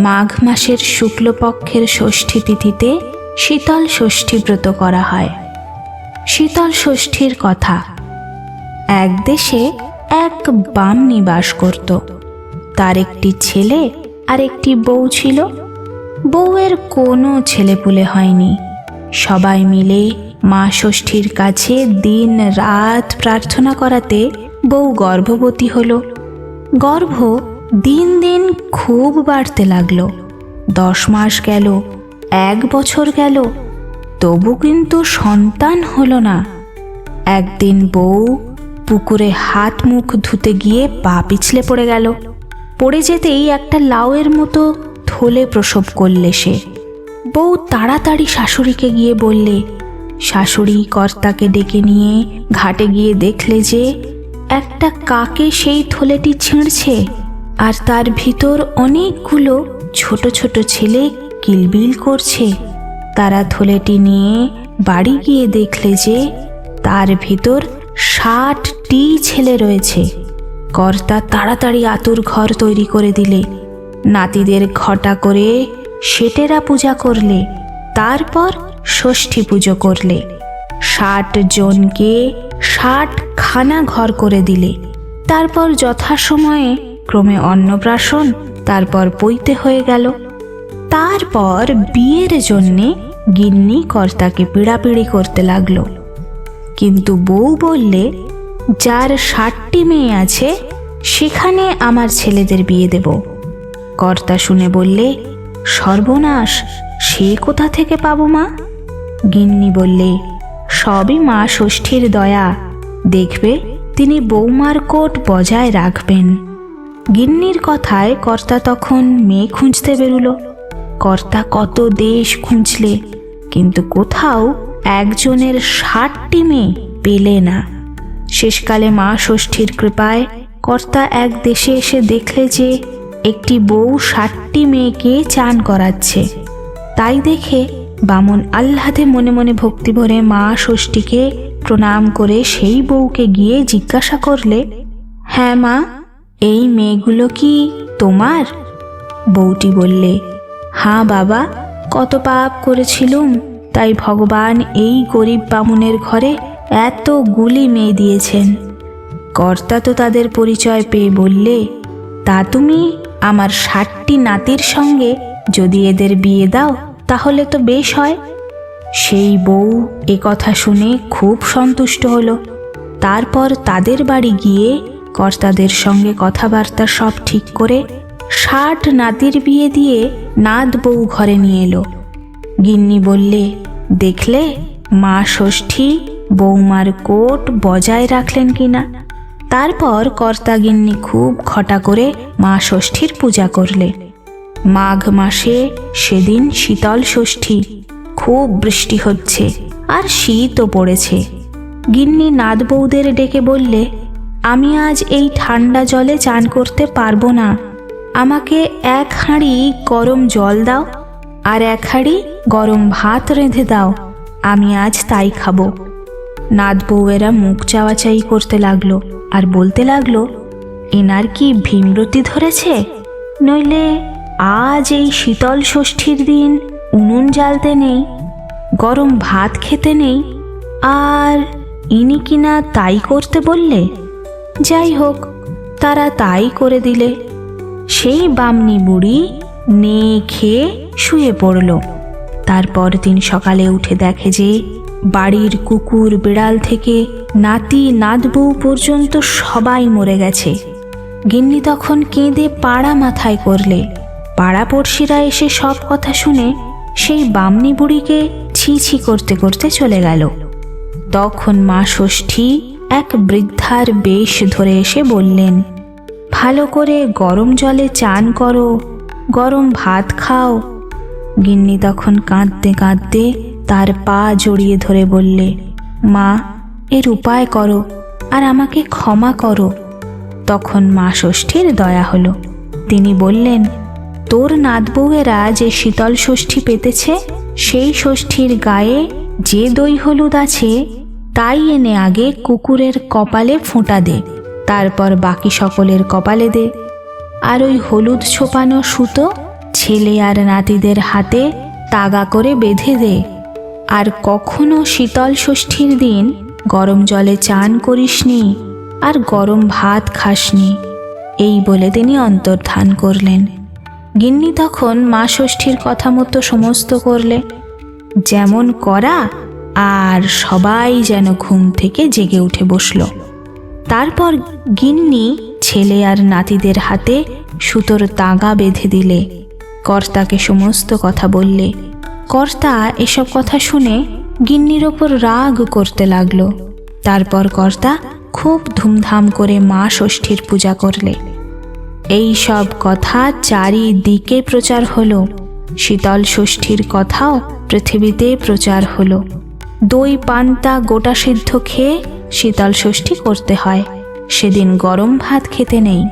মাঘ মাসের শুক্লপক্ষের ষষ্ঠী তিথিতে শীতল ষষ্ঠী ব্রত করা হয়। শীতল ষষ্ঠীর কথা। এক দেশে এক বামনী বাস করত। তার একটি ছেলে আর একটি বউ ছিল। বউয়ের কোনো ছেলেপুলে হয়নি। সবাই মিলে মা ষষ্ঠীর কাছে দিন রাত প্রার্থনা করাতে বউ গর্ভবতী হলো। গর্ভ দিন দিন খুব বাড়তে লাগলো। 10 মাস গেল, 1 বছর গেল, তবু কিন্তু সন্তান হলো না। একদিন বউ পুকুরে হাত মুখ ধুতে গিয়ে পা পিছলে পড়ে গেল। পড়ে যেতেই একটা লাউয়ের মতো থলে প্রসব করলে সে। বউ তাড়াতাড়ি শাশুড়িকে গিয়ে বললে। শাশুড়ি কর্তাকে ডেকে নিয়ে ঘাটে গিয়ে দেখলে যে একটা কাকে সেই থলেটি ছিঁড়ছে, আর তার ভিতর অনেকগুলো ছোট ছোট ছেলে কিলবিল করছে। তারা থলেটি নিয়ে বাড়ি গিয়ে দেখলে যে তার ভিতর 60টি ছেলে রয়েছে। কর্তা তাড়াতাড়ি আতুর ঘর তৈরি করে দিলে। নাতিদের ঘটা করে সেটেরা পূজা করলে। তারপর ষষ্ঠী পুজো করলে। 60 জনকে 60খানা ঘর করে দিলে। তারপর যথাসময়ে ক্রমে অন্নপ্রাশন, তারপর পৈতে হয়ে গেল। তারপর বিয়ের জন্যে গিন্নি কর্তাকে পিড়াপিড়ি করতে লাগলো। কিন্তু বউ বললে, যার 60টি মেয়ে আছে সেখানে আমার ছেলেদের বিয়ে দেব। কর্তা শুনে বললে, সর্বনাশ, সে কোথা থেকে পাবো মা? গিন্নি বললে, সবই মা ষষ্ঠীর দয়া, দেখবে তিনি বৌমার কোট বজায় রাখবেন। গিন্নির কথায় কর্তা তখন মেয়ে খুঁজতে বেরুলো। কর্তা কত দেশ খুঁজলে, কিন্তু কোথাও একজনের 60টি মেয়ে পেলে না। শেষকালে মা ষষ্ঠীর কৃপায় কর্তা এক দেশে এসে দেখলে যে একটি বউ 60টি মেয়েকে চান করাচ্ছে। তাই দেখে বামন আহ্লাদে মনে মনে ভক্তি ভরে মা ষষ্ঠীকে প্রণাম করে সেই বউকে গিয়ে জিজ্ঞাসা করলে, হ্যাঁ মা, এই মেয়েগুলো কি তোমার? বউটি বললে, হ্যাঁ বাবা, কত পাপ করেছিলুম, তাই ভগবান এই গরিব বামুনের ঘরে এতগুলি মেয়ে দিয়েছেন। কর্তা তো তাদের পরিচয় পেয়ে বললে, তা তুমি আমার 60টি নাতির সঙ্গে যদি এদের বিয়ে দাও তাহলে তো বেশ হয়। সেই বউ এ কথা শুনে খুব সন্তুষ্ট হলো। তারপর তাদের বাড়ি গিয়ে কর্তাদের সঙ্গে কথাবার্তা সব ঠিক করে 60 নাতির বিয়ে দিয়ে নাত বউ ঘরে নিয়ে এলো। গিন্নি বললে, দেখলে মা ষষ্ঠী বৌমার কোট বজায় রাখলেন কিনা। তারপর কর্তা গিন্নি খুব ঘটা করে মা ষষ্ঠীর পূজা করলে। মাঘ মাসে সেদিন শীতল ষষ্ঠী। খুব বৃষ্টি হচ্ছে আর শীতও পড়েছে। গিন্নি নাত বউদের ডেকে বললে, আমি আজ এই ঠান্ডা জলে চান করতে পারবো না। আমাকে 1 হাঁড়ি গরম জল দাও আর 1 হাঁড়ি গরম ভাত রেঁধে দাও, আমি আজ তাই খাবো। নাত বউয়েরা মুখ চাওয়াচাই করতে লাগলো আর বলতে লাগলো, এনার কি ভীমরতি ধরেছে? নইলে আজ এই শীতল ষষ্ঠীর দিন উনুন জ্বালতে নেই, গরম ভাত খেতে নেই, আর ইনি কিনা তাই করতে বললে। যাই হোক, তারা তাই করে দিলে। সেই বামনি বুড়ি নে খেয়ে শুয়ে পড়ল। তারপর দিন সকালে উঠে দেখে যে বাড়ির কুকুর বিড়াল থেকে নাতি নাত বউ পর্যন্ত সবাই মরে গেছে। গিন্নি তখন কেঁদে পাড়া মাথায় করলে। পাড়াপড়শিরা এসে সব কথা শুনে সেই বামনি বুড়িকে ছি ছি করতে করতে চলে গেল। তখন মা ষষ্ঠী এক বৃদ্ধার বেশ ধরে এসে বললেন, ভালো করে গরম জলে চান করো, গরম ভাত খাও। গিন্নি তখন কাঁদতে কাঁদতে তার পা জড়িয়ে ধরে বললে, মা, এর উপায় করো আর আমাকে ক্ষমা করো। তখন মা ষষ্ঠীর দয়া হলো। তিনি বললেন, তোর নাত বউয়েরা যে শীতল ষষ্ঠী পেতেছে, সেই ষষ্ঠীর গায়ে যে দই হলুদ আছে তাই এনে আগে কুকুরের কপালে ফোঁটা দে, তারপর বাকি সকলের কপালে দে। আর ওই হলুদ ছোপানো সুতো ছেলে আর নাতিদের হাতে তাগা করে বেঁধে দে, আর কখনো শীতল ষষ্ঠীর দিন গরম জলে চান করিসনি আর গরম ভাত খাসনি। এই বলে তিনি অন্তর্ধান করলেন। গিন্নি তখন মা ষষ্ঠীর কথা মতো সমস্ত করলে, যেমন করা, আর সবাই যেন ঘুম থেকে জেগে উঠে বসল। তারপর গিন্নি ছেলে আর নাতিদের হাতে সুতোর তাগা বেঁধে দিলে, কর্তাকে সমস্ত কথা বললে। কর্তা এসব কথা শুনে গিন্নির ওপর রাগ করতে লাগলো। তারপর কর্তা খুব ধুমধাম করে মা ষষ্ঠীর পূজা করলে। এই সব কথা চারিদিকে প্রচার হলো। শীতল ষষ্ঠীর কথাও পৃথিবীতে প্রচার হলো। দই পান্তা গোটা সিদ্ধ খেয়ে শীতল ষষ্ঠী করতে হয়, সেদিন গরম ভাত খেতে নেই।